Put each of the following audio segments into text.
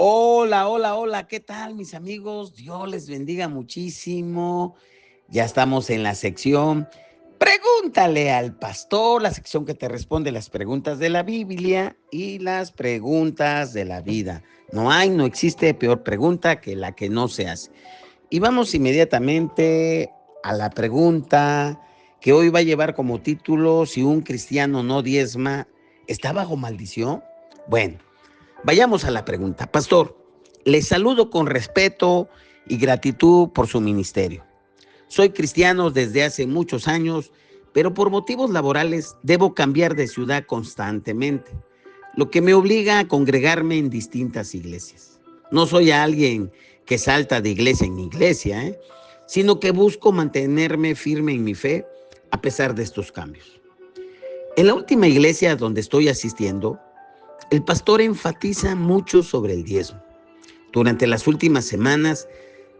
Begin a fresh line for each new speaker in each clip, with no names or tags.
Hola, hola, hola, ¿qué tal mis amigos? Dios les bendiga muchísimo. Ya estamos en la sección Pregúntale al pastor, la sección que te responde las preguntas de la Biblia y las preguntas de la vida. No existe peor pregunta que la que no se hace. Y vamos inmediatamente a la pregunta que hoy va a llevar como título: si un cristiano no diezma, ¿está bajo maldición? Bueno, vayamos a la pregunta. Pastor, les saludo con respeto y gratitud por su ministerio. Soy cristiano desde hace muchos años, pero por motivos laborales debo cambiar de ciudad constantemente, lo que me obliga a congregarme en distintas iglesias. No soy alguien que salta de iglesia en iglesia, sino que busco mantenerme firme en mi fe a pesar de estos cambios. En la última iglesia donde estoy asistiendo, el pastor enfatiza mucho sobre el diezmo. Durante las últimas semanas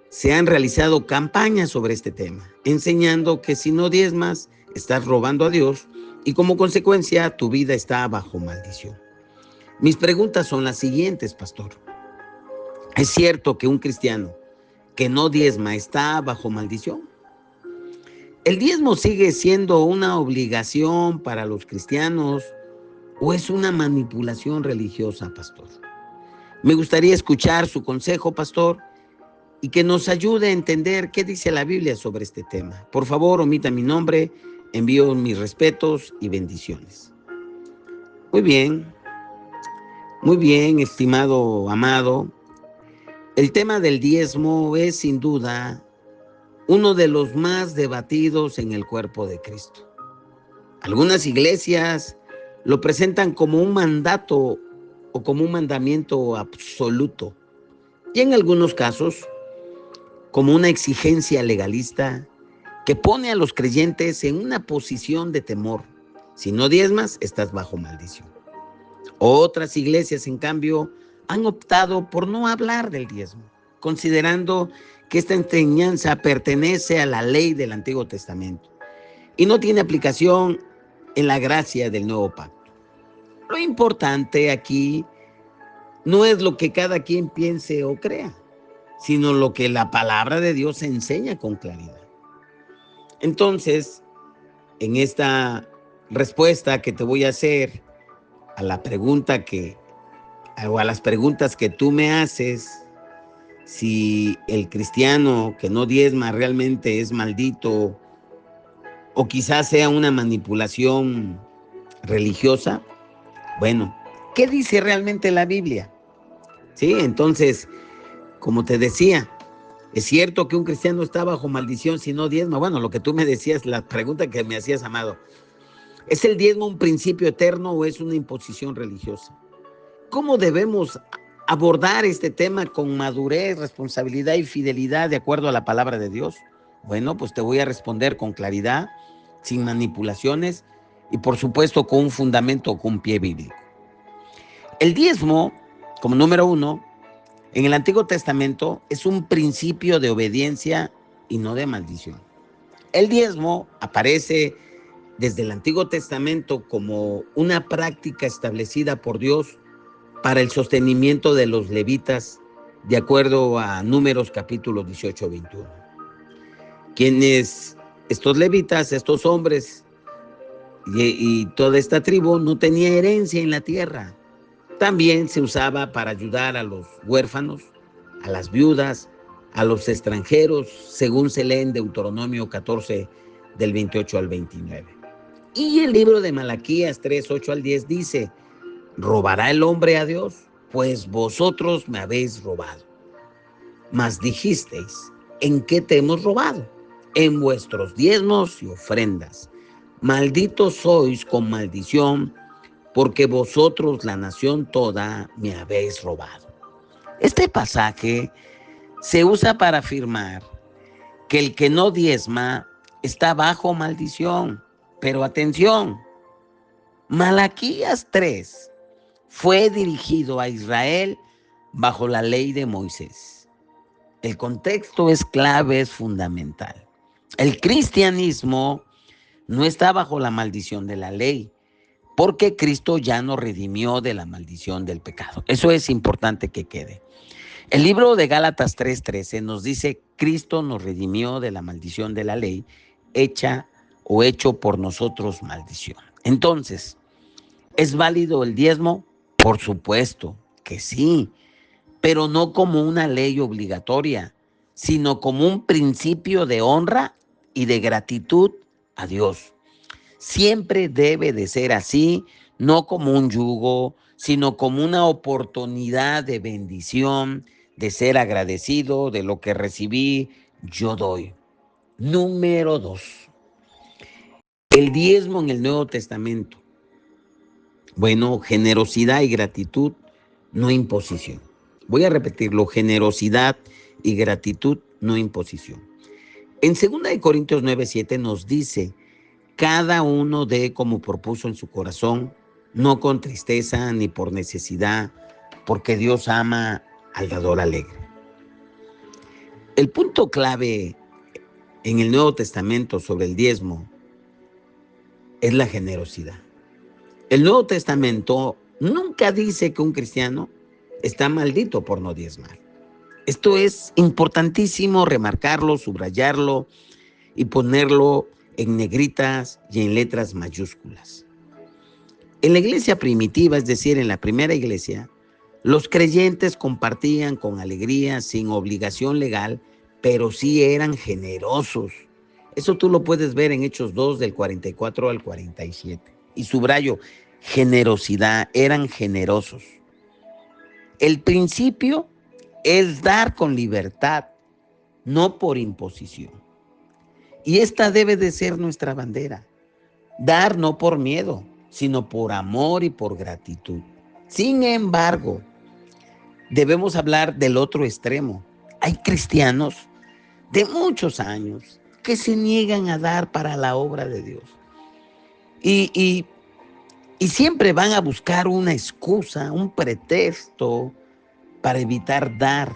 se han realizado campañas sobre este tema, enseñando que si no diezmas, estás robando a Dios y como consecuencia tu vida está bajo maldición. Mis preguntas son las siguientes, pastor. ¿Es cierto que un cristiano que no diezma está bajo maldición? ¿El diezmo sigue siendo una obligación para los cristianos o es una manipulación religiosa, pastor? Me gustaría escuchar su consejo, pastor, y que nos ayude a entender qué dice la Biblia sobre este tema. Por favor, omita mi nombre, envío mis respetos y bendiciones. Muy bien, estimado amado. El tema del diezmo es sin duda uno de los más debatidos en el cuerpo de Cristo. Algunas iglesias lo presentan como un mandato o como un mandamiento absoluto, y en algunos casos como una exigencia legalista que pone a los creyentes en una posición de temor. Si no diezmas, estás bajo maldición. Otras iglesias, en cambio, han optado por no hablar del diezmo, considerando que esta enseñanza pertenece a la ley del Antiguo Testamento y no tiene aplicación en la gracia del Nuevo Pacto. Lo importante aquí no es lo que cada quien piense o crea, sino lo que la palabra de Dios enseña con claridad. Entonces, en esta respuesta que te voy a hacer a la pregunta o a las preguntas que tú me haces, si el cristiano que no diezma realmente es maldito o quizás sea una manipulación religiosa, bueno, ¿qué dice realmente la Biblia? Sí, entonces, como te decía, ¿es cierto que un cristiano está bajo maldición si no diezma? Bueno, lo que tú me decías, la pregunta que me hacías, amado, ¿es el diezmo un principio eterno o es una imposición religiosa? ¿Cómo debemos abordar este tema con madurez, responsabilidad y fidelidad de acuerdo a la palabra de Dios? Bueno, pues te voy a responder con claridad, sin manipulaciones y por supuesto con un fundamento, con un pie bíblico. El diezmo, como número uno, en el Antiguo Testamento es un principio de obediencia y no de maldición. El diezmo aparece desde el Antiguo Testamento como una práctica establecida por Dios para el sostenimiento de los levitas, de acuerdo a Números capítulo 18-21. Quienes, estos levitas, estos hombres y toda esta tribu no tenía herencia en la tierra. También se usaba para ayudar a los huérfanos, a las viudas, a los extranjeros, según se lee en Deuteronomio 14, del 28 al 29. Y el libro de Malaquías 3, 8 al 10 dice: ¿robará el hombre a Dios? Pues vosotros me habéis robado. Mas dijisteis: ¿en qué te hemos robado? En vuestros diezmos y ofrendas. Malditos sois con maldición, porque vosotros, la nación toda, me habéis robado. Este pasaje se usa para afirmar que el que no diezma está bajo maldición. Pero atención, Malaquías 3 fue dirigido a Israel bajo la ley de Moisés. El contexto es clave, es fundamental. El cristianismo no está bajo la maldición de la ley, porque Cristo ya nos redimió de la maldición del pecado. Eso es importante que quede. El libro de Gálatas 3:13 nos dice, Cristo nos redimió de la maldición de la ley, hecha o hecho por nosotros maldición. Entonces, ¿es válido el diezmo? Por supuesto que sí, pero no como una ley obligatoria, sino como un principio de honra y de gratitud a Dios. Siempre debe de ser así, no como un yugo, sino como una oportunidad de bendición, de ser agradecido de lo que recibí, yo doy. Número 2, el diezmo en el Nuevo Testamento. Bueno, generosidad y gratitud, no imposición. Voy a repetirlo, generosidad y gratitud, no imposición. En 2 Corintios 9:7 nos dice, cada uno dé como propuso en su corazón, no con tristeza ni por necesidad, porque Dios ama al dador alegre. El punto clave en el Nuevo Testamento sobre el diezmo es la generosidad. El Nuevo Testamento nunca dice que un cristiano está maldito por no diezmar. Esto es importantísimo remarcarlo, subrayarlo y ponerlo en negritas y en letras mayúsculas. En la iglesia primitiva, es decir, en la primera iglesia, los creyentes compartían con alegría, sin obligación legal, pero sí eran generosos. Eso tú lo puedes ver en Hechos 2, del 44 al 47. Y subrayo, generosidad, eran generosos. El principio es dar con libertad, no por imposición. Y esta debe de ser nuestra bandera. Dar no por miedo, sino por amor y por gratitud. Sin embargo, debemos hablar del otro extremo. Hay cristianos de muchos años que se niegan a dar para la obra de Dios. Y siempre van a buscar una excusa, un pretexto para evitar dar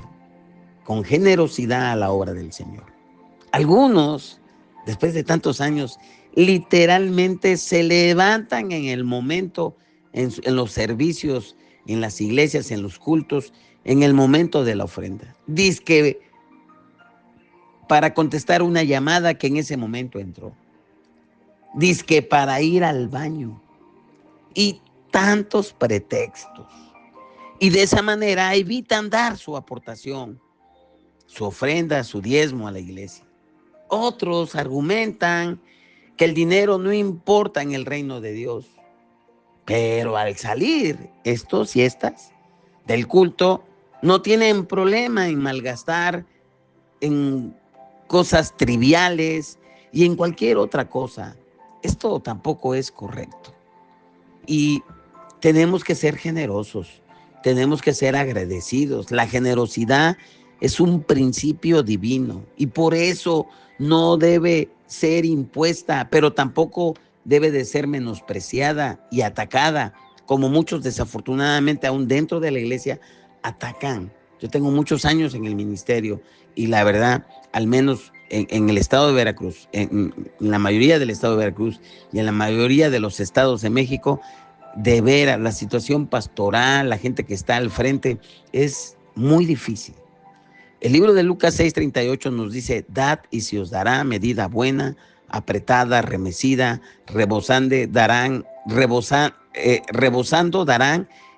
con generosidad a la obra del Señor. Algunos, después de tantos años, literalmente se levantan en el momento, en los servicios, en las iglesias, en los cultos, en el momento de la ofrenda. Dizque para contestar una llamada que en ese momento entró. Dizque para ir al baño. Y tantos pretextos. Y de esa manera evitan dar su aportación, su ofrenda, su diezmo a la iglesia. Otros argumentan que el dinero no importa en el reino de Dios. Pero al salir estos y estas del culto, no tienen problema en malgastar en cosas triviales y en cualquier otra cosa. Esto tampoco es correcto. Y tenemos que ser generosos, tenemos que ser agradecidos. La generosidad es un principio divino y por eso no debe ser impuesta, pero tampoco debe de ser menospreciada y atacada, como muchos desafortunadamente aún dentro de la iglesia atacan. Yo tengo muchos años en el ministerio y la verdad, al menos en el estado de Veracruz, en la mayoría del estado de Veracruz y en la mayoría de los estados de México, de veras, la situación pastoral, la gente que está al frente, es muy difícil. El libro de Lucas 6:38 nos dice, dad y se os dará medida buena, apretada, remecida, rebosando darán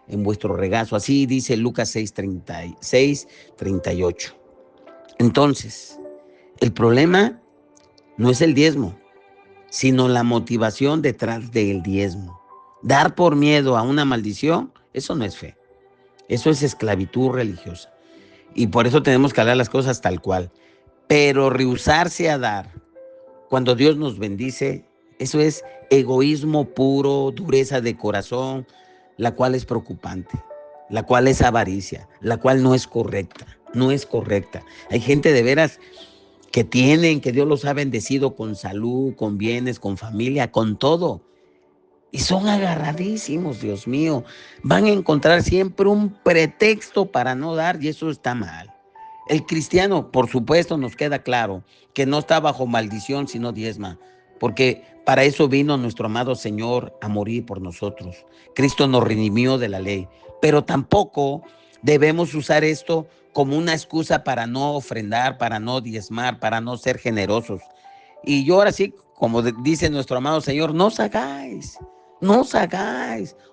en vuestro regazo. Así dice Lucas 6:38. Entonces, el problema no es el diezmo, sino la motivación detrás del diezmo. Dar por miedo a una maldición, eso no es fe. Eso es esclavitud religiosa. Y por eso tenemos que hablar las cosas tal cual. Pero rehusarse a dar cuando Dios nos bendice, eso es egoísmo puro, dureza de corazón, la cual es preocupante, la cual es avaricia, la cual no es correcta, no es correcta. Hay gente de veras que Dios los ha bendecido con salud, con bienes, con familia, con todo. Y son agarradísimos, Dios mío. Van a encontrar siempre un pretexto para no dar y eso está mal. El cristiano, por supuesto, nos queda claro que no está bajo maldición, sino diezma. porque para eso vino nuestro amado Señor a morir por nosotros. Cristo nos redimió de la ley, pero tampoco debemos usar esto como una excusa para no ofrendar, para no diezmar, para no ser generosos. Y yo ahora sí, como dice nuestro amado Señor, no os hagáis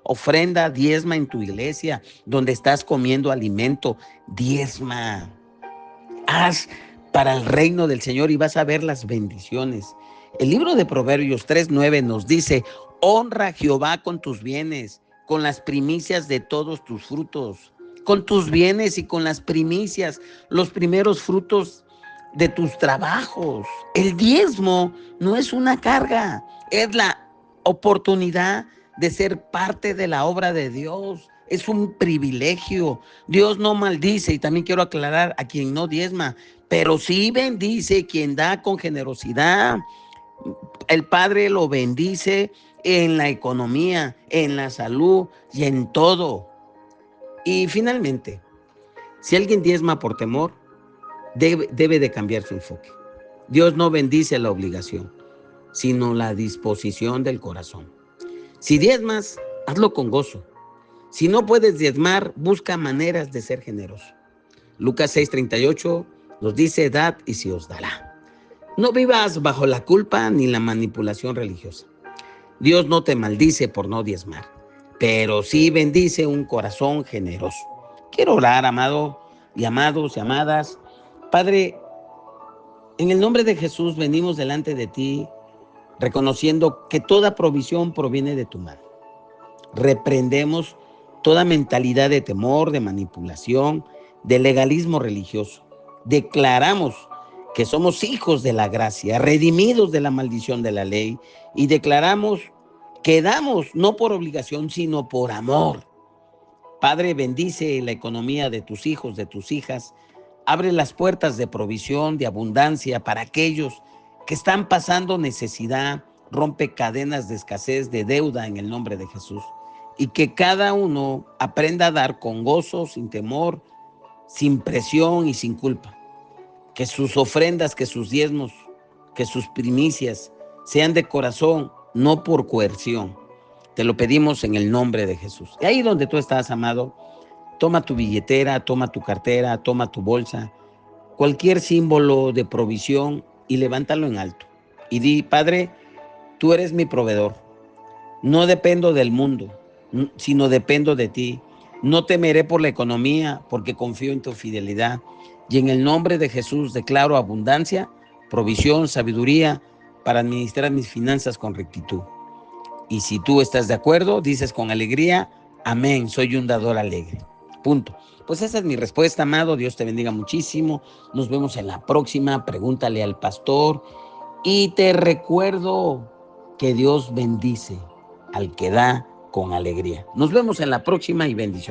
ofrenda, diezma en tu iglesia, donde estás comiendo alimento, diezma. Haz para el reino del Señor y vas a ver las bendiciones. El libro de Proverbios 3:9 nos dice: honra a Jehová con tus bienes, con las primicias de todos tus frutos, con tus bienes y con las primicias, los primeros frutos de tus trabajos. El diezmo no es una carga, es la oportunidad de ser parte de la obra de Dios. Es un privilegio. Dios no maldice, y también quiero aclarar a quien no diezma, pero sí bendice quien da con generosidad. El Padre lo bendice en la economía, en la salud y en todo. Y finalmente, si alguien diezma por temor, debe de cambiar su enfoque. Dios no bendice la obligación, sino la disposición del corazón. Si diezmas, hazlo con gozo. Si no puedes diezmar, busca maneras de ser generoso. Lucas 6:38 nos dice: dad y se os dará. No vivas bajo la culpa ni la manipulación religiosa. Dios no te maldice por no diezmar, pero sí bendice un corazón generoso. Quiero orar, amado y amados y amadas. Padre, en el nombre de Jesús venimos delante de ti, reconociendo que toda provisión proviene de tu mano. Reprendemos toda mentalidad de temor, de manipulación, de legalismo religioso. Declaramos que somos hijos de la gracia, redimidos de la maldición de la ley, y declaramos que damos no por obligación, sino por amor. Padre, bendice la economía de tus hijos, de tus hijas. Abre las puertas de provisión, de abundancia para aquellos que están pasando necesidad. Rompe cadenas de escasez, de deuda en el nombre de Jesús. Y que cada uno aprenda a dar con gozo, sin temor, sin presión y sin culpa. Que sus ofrendas, que sus diezmos, que sus primicias sean de corazón, no por coerción. Te lo pedimos en el nombre de Jesús. Y ahí donde tú estás, amado, toma tu billetera, toma tu cartera, toma tu bolsa, cualquier símbolo de provisión, y levántalo en alto. Y di: Padre, tú eres mi proveedor. No dependo del mundo, sino dependo de ti. No temeré por la economía, porque confío en tu fidelidad. Y en el nombre de Jesús declaro abundancia, provisión, sabiduría para administrar mis finanzas con rectitud. Y si tú estás de acuerdo, dices con alegría: amén, soy un dador alegre. Punto. Pues esa es mi respuesta, amado. Dios te bendiga muchísimo. Nos vemos en la próxima. Pregúntale al pastor. Y te recuerdo que Dios bendice al que da con alegría. Nos vemos en la próxima y bendiciones.